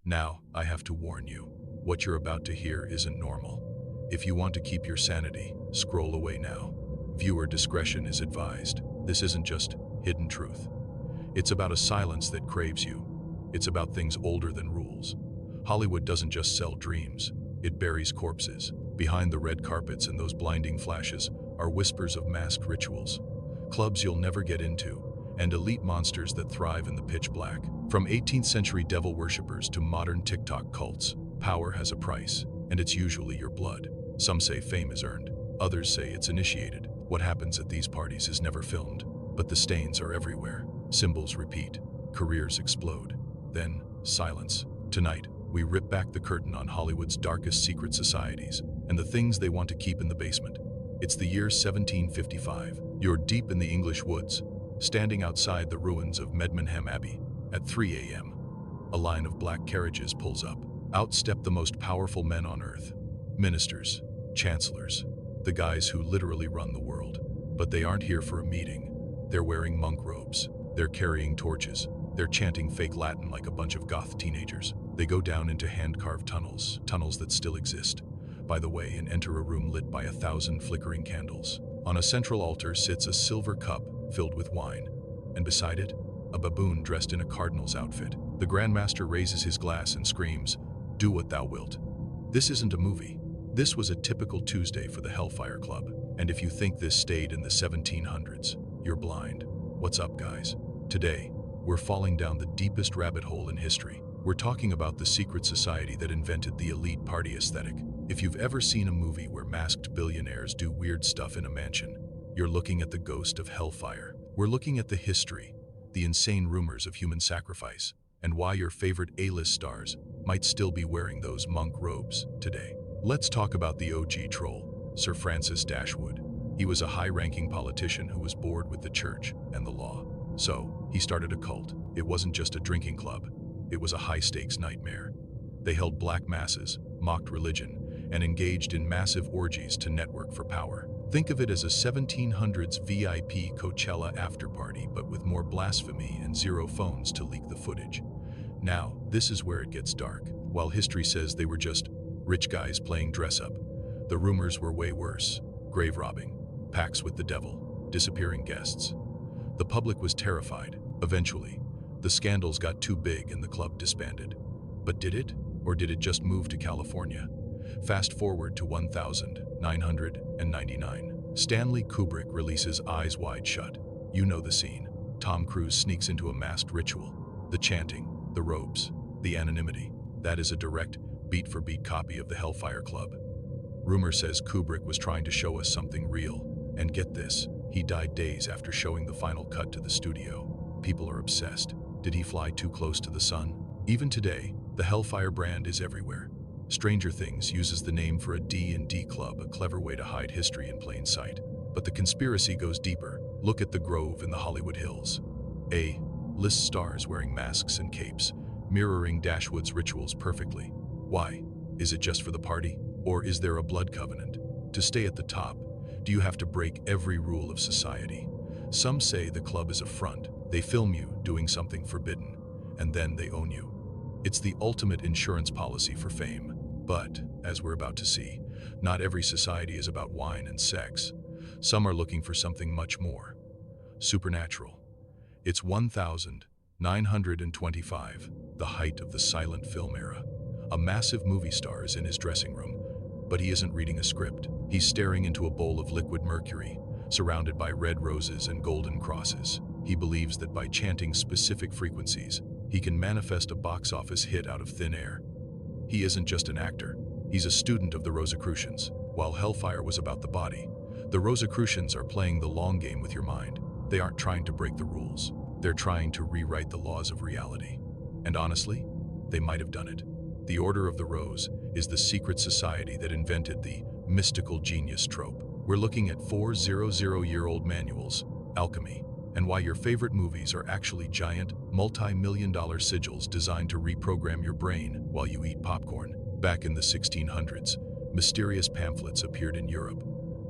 Now, I have to warn you, what you're about to hear isn't normal. If you want to keep your sanity, scroll away now. Viewer discretion is advised. This isn't just hidden truth. It's about a silence that craves you. It's about things older than rules. Hollywood doesn't just sell dreams, it buries corpses. Behind the red carpets and those blinding flashes are whispers of masked rituals, clubs you'll never get into, and elite monsters that thrive in the pitch black. From 18th century devil worshippers to modern TikTok cults, power has a price, and it's usually your blood. Some say fame is earned, others say it's initiated. What happens at these parties is never filmed, but the stains are everywhere. Symbols repeat, careers explode, then silence. Tonight, we rip back the curtain on Hollywood's darkest secret societies and the things they want to keep in the basement. It's the year 1755. You're deep in the English woods, standing outside the ruins of Medmenham Abbey. At 3 a.m., a line of black carriages pulls up. Out step the most powerful men on earth. Ministers, chancellors, the guys who literally run the world. But they aren't here for a meeting. They're wearing monk robes. They're carrying torches. They're chanting fake Latin like a bunch of goth teenagers. They go down into hand-carved tunnels that still exist, by the way, and enter a room lit by 1,000 flickering candles. On a central altar sits a silver cup filled with wine, and beside it, a baboon dressed in a cardinal's outfit. The Grand Master raises his glass and screams, "Do what thou wilt." This isn't a movie. This was a typical Tuesday for the Hellfire Club. And if you think this stayed in the 1700s, you're blind. What's up, guys? Today, we're falling down the deepest rabbit hole in history. We're talking about the secret society that invented the elite party aesthetic. If you've ever seen a movie where masked billionaires do weird stuff in a mansion, you're looking at the ghost of Hellfire. We're looking at the history, the insane rumors of human sacrifice, and why your favorite A-list stars might still be wearing those monk robes today. Let's talk about the OG troll, Sir Francis Dashwood. He was a high-ranking politician who was bored with the church and the law. So, he started a cult. It wasn't just a drinking club. It was a high-stakes nightmare. They held black masses, mocked religion, and engaged in massive orgies to network for power. Think of it as a 1700s VIP Coachella after-party, but with more blasphemy and zero phones to leak the footage. Now, this is where it gets dark. While history says they were just rich guys playing dress-up, the rumors were way worse. Grave robbing, pacts with the devil, disappearing guests. The public was terrified. Eventually, the scandals got too big and the club disbanded. But did it? Or did it just move to California? Fast forward to 1999. Stanley Kubrick releases Eyes Wide Shut. You know the scene. Tom Cruise sneaks into a masked ritual. The chanting, the robes, the anonymity. That is a direct, beat-for-beat copy of the Hellfire Club. Rumor says Kubrick was trying to show us something real. And get this, he died days after showing the final cut to the studio. People are obsessed. Did he fly too close to the sun? Even today, the Hellfire brand is everywhere. Stranger Things uses the name for a D&D club, a clever way to hide history in plain sight. But the conspiracy goes deeper. Look at the Grove in the Hollywood Hills. A lists stars wearing masks and capes, mirroring Dashwood's rituals perfectly. Why? Is it just for the party? Or is there a blood covenant? To stay at the top, do you have to break every rule of society? Some say the club is a front. They film you doing something forbidden, and then they own you. It's the ultimate insurance policy for fame. But, as we're about to see, not every society is about wine and sex. Some are looking for something much more. Supernatural. It's 1925, the height of the silent film era. A massive movie star is in his dressing room, but he isn't reading a script. He's staring into a bowl of liquid mercury, surrounded by red roses and golden crosses. He believes that by chanting specific frequencies, he can manifest a box office hit out of thin air. He isn't just an actor, he's a student of the Rosicrucians. While Hellfire was about the body, the Rosicrucians are playing the long game with your mind. They aren't trying to break the rules, they're trying to rewrite the laws of reality. And honestly, they might have done it. The Order of the Rose is the secret society that invented the mystical genius trope. We're looking at 400-year-old manuals, alchemy, and why your favorite movies are actually giant, multi-million-dollar sigils designed to reprogram your brain while you eat popcorn. Back in the 1600s, mysterious pamphlets appeared in Europe.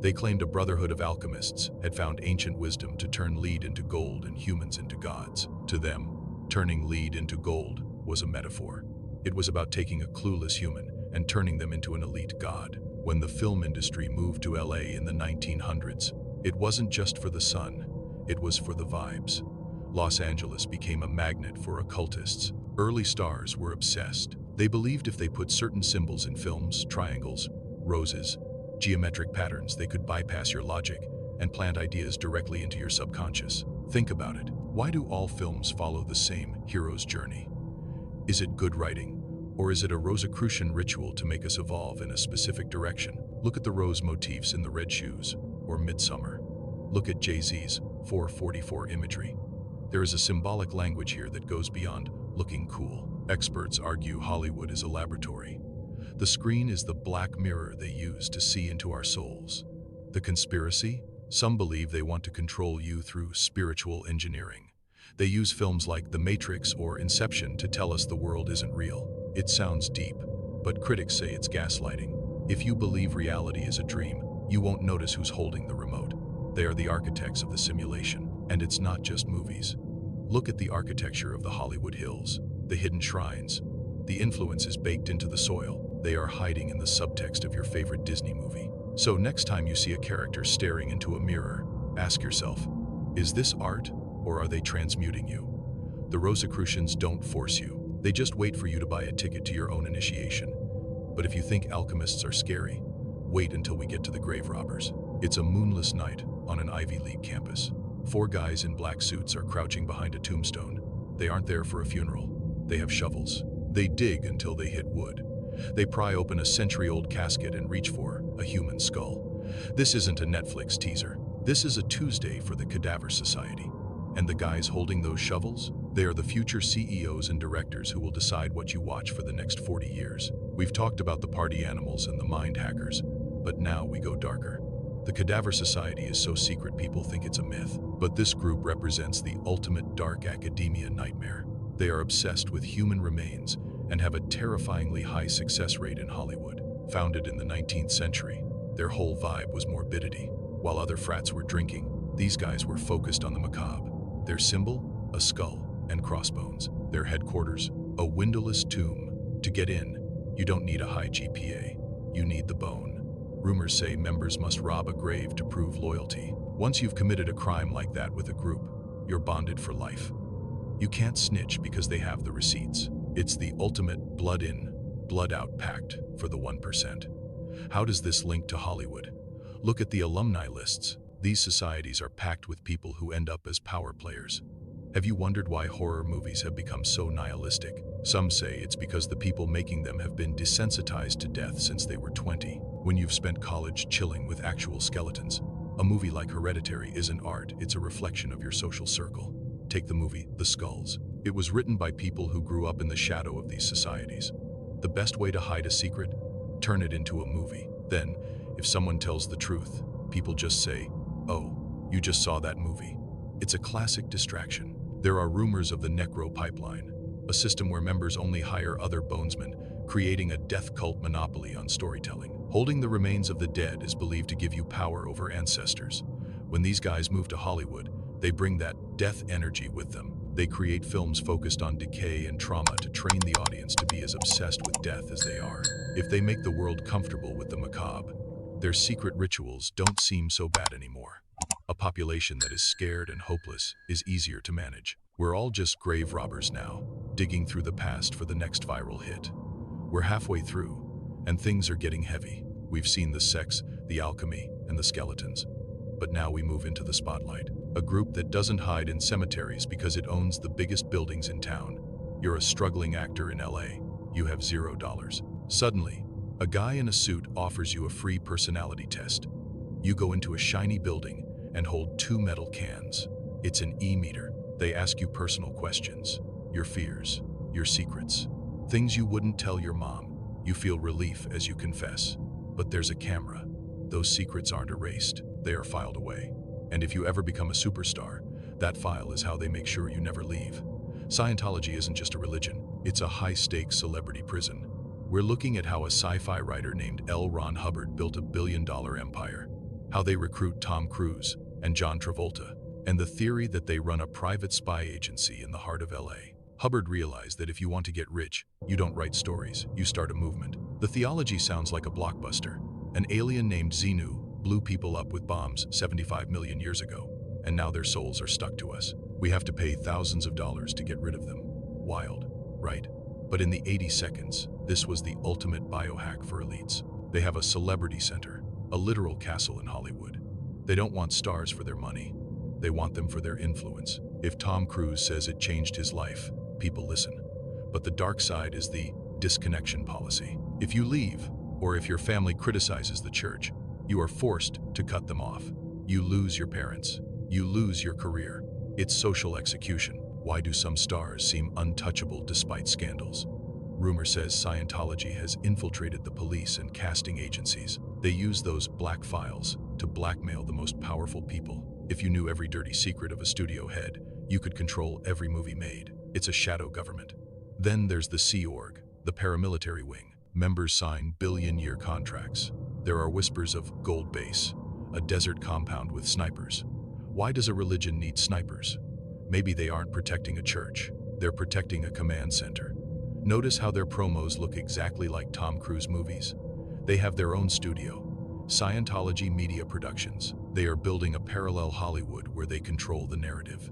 They claimed a brotherhood of alchemists had found ancient wisdom to turn lead into gold and humans into gods. To them, turning lead into gold was a metaphor. It was about taking a clueless human and turning them into an elite god. When the film industry moved to LA in the 1900s, it wasn't just for the sun, it was for the vibes. Los Angeles became a magnet for occultists. Early stars were obsessed. They believed if they put certain symbols in films, triangles, roses, geometric patterns, they could bypass your logic and plant ideas directly into your subconscious. Think about it. Why do all films follow the same hero's journey? Is it good writing? Or is it a Rosicrucian ritual to make us evolve in a specific direction? Look at the rose motifs in The Red Shoes or Midsummer. Look at Jay-Z's 444 imagery. There is a symbolic language here that goes beyond looking cool. Experts argue Hollywood is a laboratory. The screen is the black mirror they use to see into our souls. The conspiracy? Some believe they want to control you through spiritual engineering. They use films like The Matrix or Inception to tell us the world isn't real. It sounds deep, but critics say it's gaslighting. If you believe reality is a dream, you won't notice who's holding the remote. They are the architects of the simulation, and it's not just movies. Look at the architecture of the Hollywood Hills, the hidden shrines. The influence is baked into the soil. They are hiding in the subtext of your favorite Disney movie. So next time you see a character staring into a mirror, ask yourself, is this art, or are they transmuting you? The Rosicrucians don't force you. They just wait for you to buy a ticket to your own initiation. But if you think alchemists are scary, wait until we get to the grave robbers. It's a moonless night on an Ivy League campus. 4 guys in black suits are crouching behind a tombstone. They aren't there for a funeral. They have shovels. They dig until they hit wood. They pry open a century-old casket and reach for a human skull. This isn't a Netflix teaser. This is a Tuesday for the Cadaver Society. And the guys holding those shovels? They are the future CEOs and directors who will decide what you watch for the next 40 years. We've talked about the party animals and the mind hackers, but now we go darker. The Cadaver Society is so secret people think it's a myth, but this group represents the ultimate dark academia nightmare. They are obsessed with human remains and have a terrifyingly high success rate in Hollywood. Founded in the 19th century, their whole vibe was morbidity. While other frats were drinking, these guys were focused on the macabre. Their symbol, a skull and crossbones. Their headquarters, a windowless tomb. To get in, you don't need a high GPA. You need the bone. Rumors say members must rob a grave to prove loyalty. Once you've committed a crime like that with a group, you're bonded for life. You can't snitch because they have the receipts. It's the ultimate blood in, blood out pact for the 1%. How does this link to Hollywood? Look at the alumni lists. These societies are packed with people who end up as power players. Have you wondered why horror movies have become so nihilistic? Some say it's because the people making them have been desensitized to death since they were 20. When you've spent college chilling with actual skeletons, a movie like Hereditary isn't art, it's a reflection of your social circle. Take the movie The Skulls. It was written by people who grew up in the shadow of these societies. The best way to hide a secret? Turn it into a movie. Then, if someone tells the truth, people just say, "Oh, you just saw that movie." It's a classic distraction. There are rumors of the Necro Pipeline, a system where members only hire other bonesmen, creating a death cult monopoly on storytelling. Holding the remains of the dead is believed to give you power over ancestors. When these guys move to Hollywood, they bring that death energy with them. They create films focused on decay and trauma to train the audience to be as obsessed with death as they are. If they make the world comfortable with the macabre, their secret rituals don't seem so bad anymore. A population that is scared and hopeless is easier to manage. We're all just grave robbers now, digging through the past for the next viral hit. We're halfway through, and things are getting heavy. We've seen the sex, the alchemy, and the skeletons. But now we move into the spotlight. A group that doesn't hide in cemeteries because it owns the biggest buildings in town. You're a struggling actor in LA. You have $0. Suddenly, a guy in a suit offers you a free personality test. You go into a shiny building and hold 2 metal cans. It's an e-meter. They ask you personal questions, your fears, your secrets, things you wouldn't tell your mom. You feel relief as you confess. But there's a camera. Those secrets aren't erased. They are filed away. And if you ever become a superstar, that file is how they make sure you never leave. Scientology isn't just a religion. It's a high-stakes celebrity prison. We're looking at how a sci-fi writer named L. Ron Hubbard built a billion-dollar empire, how they recruit Tom Cruise and John Travolta, and the theory that they run a private spy agency in the heart of LA. Hubbard realized that if you want to get rich, you don't write stories, you start a movement. The theology sounds like a blockbuster. An alien named Xenu blew people up with bombs 75 million years ago, and now their souls are stuck to us. We have to pay thousands of dollars to get rid of them. Wild, right? But in the 80 seconds, this was the ultimate biohack for elites. They have a celebrity center, a literal castle in Hollywood. They don't want stars for their money. They want them for their influence. If Tom Cruise says it changed his life, people listen. But the dark side is the disconnection policy. If you leave, or if your family criticizes the church, you are forced to cut them off. You lose your parents. You lose your career. It's social execution. Why do some stars seem untouchable despite scandals? Rumor says Scientology has infiltrated the police and casting agencies. They use those black files to blackmail the most powerful people. If you knew every dirty secret of a studio head, you could control every movie made. It's a shadow government. Then there's the Sea Org, the paramilitary wing. Members sign billion-year contracts. There are whispers of Gold Base, a desert compound with snipers. Why does a religion need snipers? Maybe they aren't protecting a church. They're protecting a command center. Notice how their promos look exactly like Tom Cruise movies. They have their own studio, Scientology Media Productions. They are building a parallel Hollywood where they control the narrative.